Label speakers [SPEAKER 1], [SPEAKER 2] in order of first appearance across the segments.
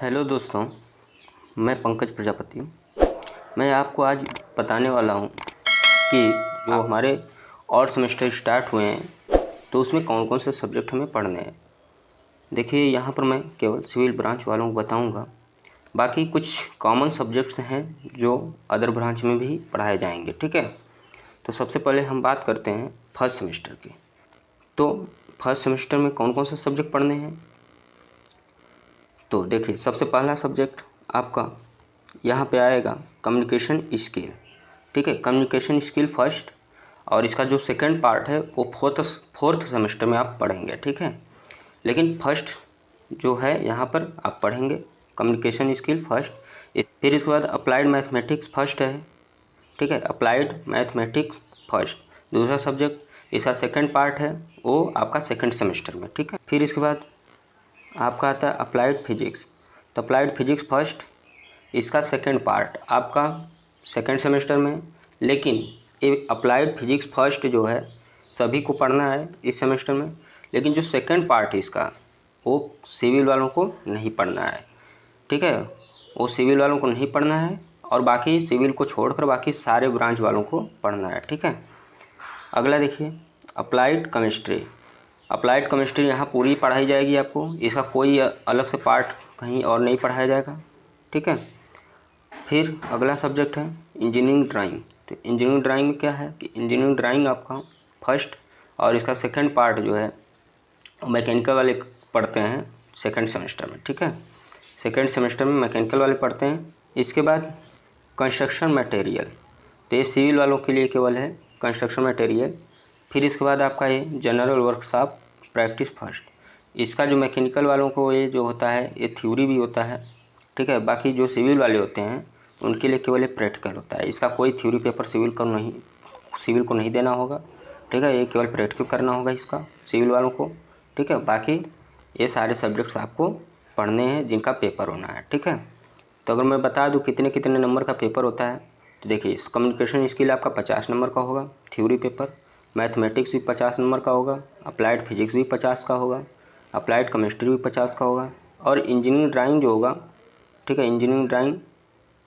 [SPEAKER 1] Hello दोस्तों, मैं पंकज प्रजापति। मैं आपको आज बताने वाला हूँ कि जो हमारे और सेमेस्टर स्टार्ट हुए हैं तो उसमें कौन कौन से सब्जेक्ट हमें पढ़ने हैं। देखिए, यहाँ पर मैं केवल सिविल ब्रांच वालों को बताऊँगा, बाकी कुछ कॉमन सब्जेक्ट्स हैं जो अदर ब्रांच में भी पढ़ाए जाएंगे। ठीक है, तो सबसे पहले हम बात करते हैं फर्स्ट सेमेस्टर की। तो फर्स्ट सेमेस्टर में कौन कौन से सब्जेक्ट पढ़ने हैं। तो देखिए, सबसे पहला सब्जेक्ट आपका यहाँ पे आएगा कम्युनिकेशन स्किल। ठीक है, कम्युनिकेशन स्किल फर्स्ट, और इसका जो सेकंड पार्ट है वो फोर्थ सेमेस्टर में आप पढ़ेंगे। ठीक है, लेकिन फर्स्ट जो है यहाँ पर आप पढ़ेंगे कम्युनिकेशन स्किल फर्स्ट। फिर इसके बाद अप्लाइड मैथमेटिक्स फर्स्ट है। ठीक है, अप्लाइड मैथमेटिक्स फर्स्ट दूसरा सब्जेक्ट, इसका सेकंड पार्ट है वो आपका सेकंड सेमेस्टर में। ठीक है, फिर इसके बाद आपका आता है अप्लाइड फिजिक्स। तो अप्लाइड फिजिक्स फर्स्ट, इसका सेकंड पार्ट आपका सेकंड सेमेस्टर में, लेकिन ये अप्लाइड फिजिक्स फर्स्ट जो है सभी को पढ़ना है इस सेमेस्टर में, लेकिन जो सेकंड पार्ट है इसका वो सिविल वालों को नहीं पढ़ना है। ठीक है, वो सिविल वालों को नहीं पढ़ना है और बाकी सिविल को छोड़कर बाकी सारे ब्रांच वालों को पढ़ना है। ठीक है, अगला देखिए अप्लाइड केमिस्ट्री। अप्लाइड केमिस्ट्री यहाँ पूरी पढ़ाई जाएगी आपको, इसका कोई अलग से पार्ट कहीं और नहीं पढ़ाया जाएगा। ठीक है, फिर अगला सब्जेक्ट है इंजीनियरिंग ड्राइंग। तो इंजीनियरिंग ड्राइंग में क्या है कि इंजीनियरिंग ड्राइंग आपका फर्स्ट और इसका सेकंड पार्ट जो है मैकेनिकल वाले पढ़ते हैं सेकंड सेमेस्टर में। ठीक है, सेकंड सेमेस्टर में मैकेनिकल वाले पढ़ते हैं। इसके बाद कंस्ट्रक्शन मटेरियल, तो ये सिविल वालों के लिए केवल है कंस्ट्रक्शन मटेरियल। फिर इसके बाद आपका ये जनरल वर्कशॉप प्रैक्टिस फर्स्ट, इसका जो मैकेनिकल वालों को ये जो होता है ये थ्योरी भी होता है। ठीक है, बाकी जो सिविल वाले होते हैं उनके लिए केवल ये प्रैक्टिकल होता है, इसका कोई थ्योरी पेपर सिविल को नहीं देना होगा। ठीक है, ये केवल प्रैक्टिकल करना होगा इसका सिविल वालों को। ठीक है, बाकी ये सारे सब्जेक्ट्स आपको पढ़ने हैं जिनका पेपर होना है। ठीक है, तो अगर मैं बता दूँ कितने कितने नंबर का पेपर होता है, तो देखिए इस कम्युनिकेशन स्किल आपका 50 नंबर का होगा थ्योरी पेपर, मैथमेटिक्स भी 50 नंबर का होगा, अप्लाइड फिजिक्स भी 50 का होगा, अप्लाइड केमिस्ट्री भी 50 का होगा, और इंजीनियरिंग ड्राइंग जो होगा, ठीक है, इंजीनियरिंग ड्राइंग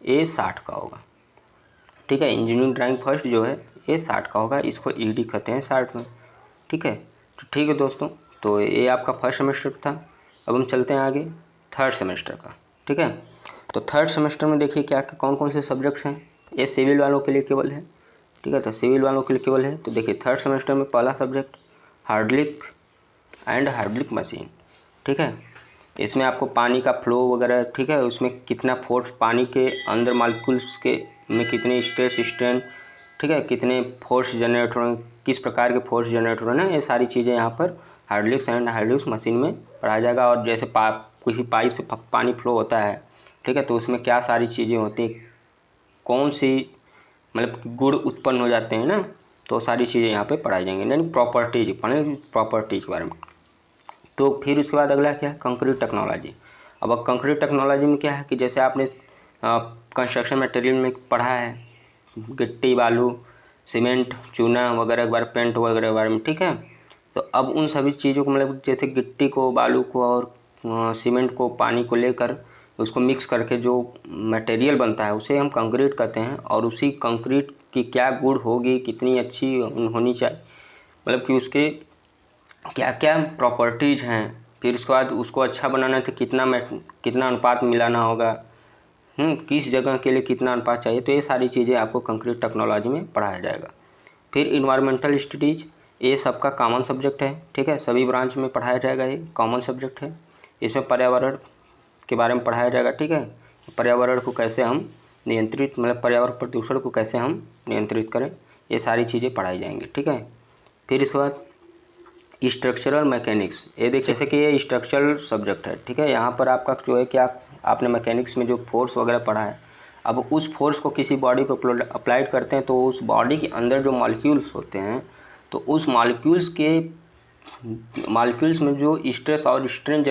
[SPEAKER 1] ये 60 का होगा। ठीक है, इंजीनियरिंग ड्राइंग फर्स्ट जो है ये 60 का होगा, इसको ईडी कहते हैं 60 में। ठीक है, तो ठीक है दोस्तों, तो ये आपका फर्स्ट सेमेस्टर था। अब हम चलते हैं आगे थर्ड सेमेस्टर का। ठीक है, तो थर्ड सेमेस्टर में देखिए क्या कौन कौन से सब्जेक्ट्स हैं। ये सिविल वालों के लिए केवल है। ठीक है, तो सिविल वालों के लिए केवल है। तो देखिए थर्ड सेमेस्टर में पहला subject hydraulic and hydraulic machine. ठीक है, इसमें आपको पानी का फ्लो वगैरह, ठीक है, उसमें कितना फोर्स पानी के अंदर मालिक्यूल्स के में कितने स्ट्रेस स्ट्रेन, ठीक है, कितने फोर्स जनरेट हो रहे हैं, किस प्रकार के फोर्स जनरेट हो रहे हैं, ये सारी चीज़ें यहाँ पर हाइड्रोलिक्स एंड हाइड्रोलिक्स मशीन में पढ़ाया जाएगा। और जैसे किसी पाइप से पानी फ्लो होता है, ठीक है, तो उसमें क्या सारी चीज़ें होती हैं, कौन सी मतलब गुण उत्पन्न हो जाते हैं ना, तो सारी चीज़ें यहाँ पे पढ़ाई जाएंगी, यानी प्रॉपर्टीज पढ़ेंगे, प्रॉपर्टीज के बारे में। तो फिर उसके बाद अगला क्या है कंक्रीट टेक्नोलॉजी। अब कंक्रीट टेक्नोलॉजी में क्या है कि जैसे आपने कंस्ट्रक्शन मटेरियल में पढ़ा है गिट्टी बालू सीमेंट चूना वगैरह के बारे में, पेंट वगैरह के बारे में। ठीक है, तो अब उन सभी चीज़ों को मतलब जैसे गिट्टी को बालू को और सीमेंट को पानी को लेकर उसको मिक्स करके जो मटेरियल बनता है उसे हम कंक्रीट कहते हैं। और उसी कंक्रीट की क्या गुण होगी, कितनी अच्छी होनी चाहिए, मतलब कि उसके क्या क्या प्रॉपर्टीज़ हैं, फिर उसके बाद उसको अच्छा बनाना है तो कितना अनुपात मिलाना होगा, किस जगह के लिए कितना अनुपात चाहिए, तो ये सारी चीज़ें आपको कंक्रीट टेक्नोलॉजी में पढ़ाया जाएगा। फिर इन्वायरमेंटल स्टडीज़, ये सबका कॉमन सब्जेक्ट है। ठीक है, सभी ब्रांच में पढ़ाया जाएगा, ये कॉमन सब्जेक्ट है। इसमें पर्यावरण के बारे में पढ़ाया जाएगा। ठीक है, पर्यावरण को कैसे हम नियंत्रित, मतलब पर्यावरण प्रदूषण को कैसे हम नियंत्रित करें, ये सारी चीज़ें पढ़ाई जाएंगी। ठीक है, फिर इसके बाद स्ट्रक्चरल मैकेनिक्स, ये देखिए जैसे कि ये स्ट्रक्चरल सब्जेक्ट है। ठीक है, यहाँ पर आपका जो है कि आपने मैकेनिक्स में जो फोर्स वगैरह पढ़ा है, अब उस फोर्स को किसी बॉडी को अप्लाइड करते हैं तो उस बॉडी के अंदर जो मॉलिक्यूल्स होते हैं, तो उस मॉलिक्यूल्स में जो स्ट्रेस और स्ट्रेन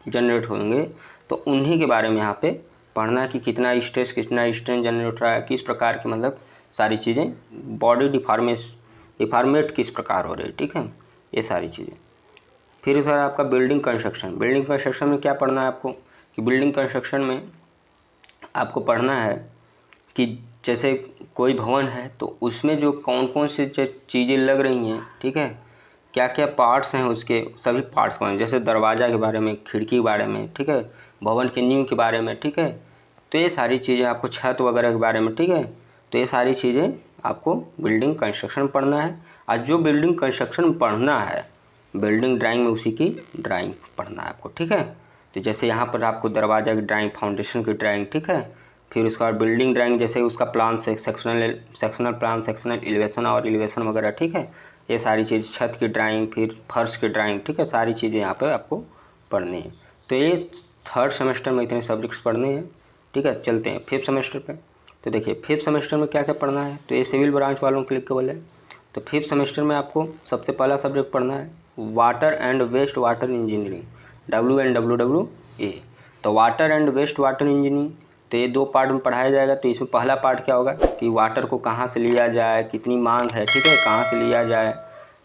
[SPEAKER 1] जनरेट होंगे, तो उन्हीं के बारे में यहाँ पे पढ़ना है कि कितना स्ट्रेस कितना स्ट्रेन जनरेट हो रहा है, किस प्रकार की मतलब सारी चीज़ें, बॉडी डिफॉर्मेट किस प्रकार हो रही है। ठीक है, ये सारी चीज़ें। फिर सर आपका बिल्डिंग कंस्ट्रक्शन में क्या पढ़ना है आपको, कि बिल्डिंग कंस्ट्रक्शन में आपको पढ़ना है कि जैसे कोई भवन है तो उसमें जो कौन कौन सी चीज़ें लग रही हैं, ठीक है, क्या क्या पार्ट्स हैं उसके, सभी पार्ट्स कौन, जैसे दरवाज़ा के बारे में, खिड़की के बारे में, ठीक है, भवन की नींव के बारे में, ठीक है, तो ये सारी चीज़ें आपको, छत वगैरह के बारे में, ठीक है, तो ये सारी चीज़ें आपको बिल्डिंग कंस्ट्रक्शन पढ़ना है। और जो बिल्डिंग कंस्ट्रक्शन पढ़ना है, बिल्डिंग ड्राइंग में उसी की ड्राइंग पढ़ना है आपको, ठीक है। तो जैसे यहाँ पर आपको दरवाज़ा की ड्राइंग, फाउंडेशन की ड्राइंग, ठीक है, फिर उसके बाद बिल्डिंग ड्राइंग, जैसे उसका plan, sectional plan, sectional elevation और एलिवेशन वगैरह, ठीक है, ये सारी चीज़, छत की ड्राइंग, फिर फर्श की ड्राइंग, ठीक है, सारी चीज़ें यहाँ पे आपको पढ़नी है। तो ये 3rd सेमेस्टर में इतने सब्जेक्ट्स पढ़ने हैं, ठीक है। चलते हैं 5th सेमेस्टर पे। तो देखिए 5th सेमेस्टर में क्या क्या पढ़ना है, तो ये सिविल ब्रांच वालों के लिए केवल है। तो 5th सेमेस्टर में आपको सबसे पहला सब्जेक्ट पढ़ना है water and waste water engineering, WNWWA। तो water and waste water engineering, तो ये 2 पार्ट में पढ़ाया जाएगा। तो इसमें पहला पार्ट क्या होगा कि वाटर को कहाँ से लिया जाए, कितनी मांग है, ठीक है, कहाँ से लिया जाए,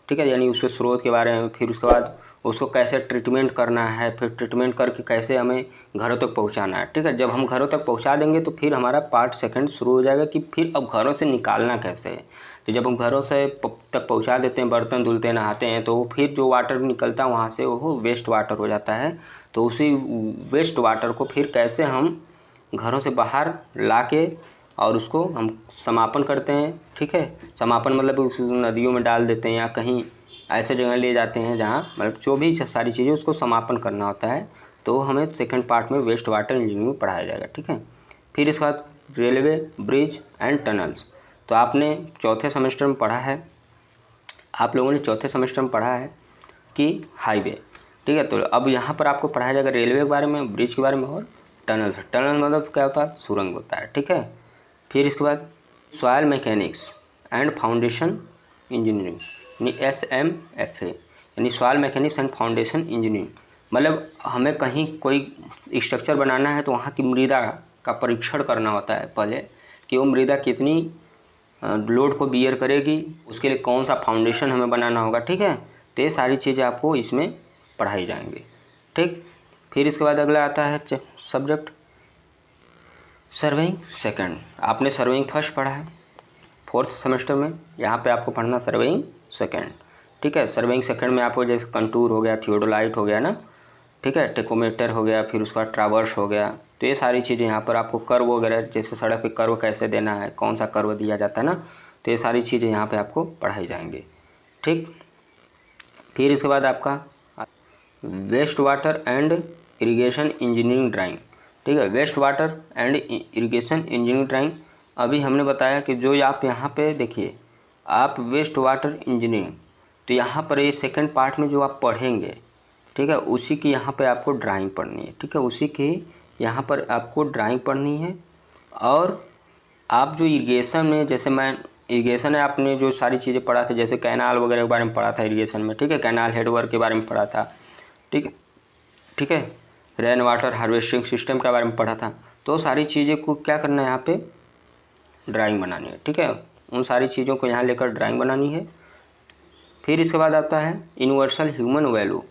[SPEAKER 1] ठीक है, यानी उसके स्रोत के बारे में, फिर उसके बाद उसको कैसे ट्रीटमेंट करना है, फिर ट्रीटमेंट करके कैसे हमें घरों तक पहुंचाना है, ठीक है। जब हम घरों तक पहुंचा देंगे तो फिर हमारा पार्ट 2 शुरू हो जाएगा कि फिर अब घरों से निकालना कैसे है। तो जब हम घरों से तक पहुंचा देते हैं, बर्तन धुलते हैं, नहाते हैं, तो फिर जो वाटर निकलता है वहाँ से वो वेस्ट वाटर हो जाता है। तो उसी वेस्ट वाटर को फिर कैसे हम घरों से बाहर ला के और उसको हम समापन करते हैं, ठीक है। समापन मतलब उस नदियों में डाल देते हैं या कहीं ऐसे जगह ले जाते हैं जहाँ मतलब जो भी सारी चीज़ें उसको समापन करना होता है। तो हमें 2nd पार्ट में वेस्ट वाटर इंजीनियरिंग पढ़ाया जाएगा, ठीक है। फिर इसके बाद रेलवे, ब्रिज एंड टनल्स, तो आपने 4थे सेमेस्टर में पढ़ा है, आप लोगों ने 4थे सेमेस्टर में पढ़ा है कि हाईवे, ठीक है। तो अब यहाँ पर आपको पढ़ाया जाएगा रेलवे के बारे में, ब्रिज के बारे में और टनल्स। टनल मतलब क्या होता है, सुरंग होता है, ठीक है। फिर इसके बाद soil mechanics and foundation engineering, यानी SMFA, यानी soil mechanics and foundation engineering, मतलब हमें कहीं कोई स्ट्रक्चर बनाना है तो वहाँ की मृदा का परीक्षण करना होता है पहले कि वो मृदा कितनी लोड को बियर करेगी, उसके लिए कौन सा फाउंडेशन हमें बनाना होगा, ठीक है। तो ये सारी चीज़ें आपको इसमें पढ़ाई जाएंगी, ठीक। फिर इसके बाद अगला आता है सब्जेक्ट सर्वेइंग 2nd। आपने सर्वेइंग 1st पढ़ा है 4th सेमेस्टर में, यहाँ पे आपको पढ़ना सर्वेइंग 2nd, ठीक है। सर्वेइंग 2nd में आपको जैसे कंटूर हो गया, थियोडोलाइट हो गया ना, ठीक है, टेकोमीटर हो गया, फिर उसका ट्रावर्स हो गया। तो ये सारी चीज़ें यहाँ पर आपको कर्व वगैरह, जैसे सड़क पे कर्व कैसे देना है, कौन सा कर्व दिया जाता है ना, तो ये सारी चीज़ें यहाँ पे आपको पढ़ाई जाएंगी, ठीक। फिर इसके बाद आपका waste water and irrigation engineering drawing, ठीक है, waste water and irrigation engineering drawing. अभी हमने बताया कि जो आप यहाँ पे देखिए, आप वेस्ट वाटर इंजीनियरिंग, तो यहाँ पर ये 2nd पार्ट में जो आप पढ़ेंगे, ठीक है, उसी की यहाँ पे आपको ड्राइंग पढ़नी है, ठीक है, उसी की यहाँ पर आपको ड्राइंग पढ़नी है। और आप जो इरिगेशन में, जैसे मैं इरिगेशन है, आपने जो सारी चीज़ें पढ़ा था, जैसे कैनाल वगैरह के बारे में पढ़ा था इरिगेशन में, ठीक है, कैनाल हेडवर्क के बारे में पढ़ा था, ठीक है, ठीक है, रेन वाटर हार्वेस्टिंग सिस्टम के बारे में पढ़ा था। तो सारी चीज़ें को क्या करना है, यहाँ पे ड्राइंग बनानी है, ठीक है, उन सारी चीज़ों को यहाँ लेकर ड्राइंग बनानी है। फिर इसके बाद आता है यूनिवर्सल ह्यूमन वैल्यू,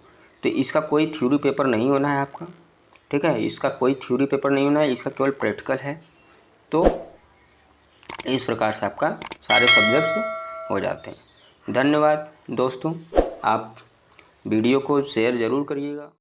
[SPEAKER 1] तो इसका कोई थ्योरी पेपर नहीं होना है आपका, ठीक है, इसका कोई थ्योरी पेपर नहीं होना है, इसका केवल प्रैक्टिकल है। तो इस प्रकार से आपका सारे सब्जेक्ट्स हो जाते हैं। धन्यवाद दोस्तों, आप वीडियो को शेयर ज़रूर करिएगा।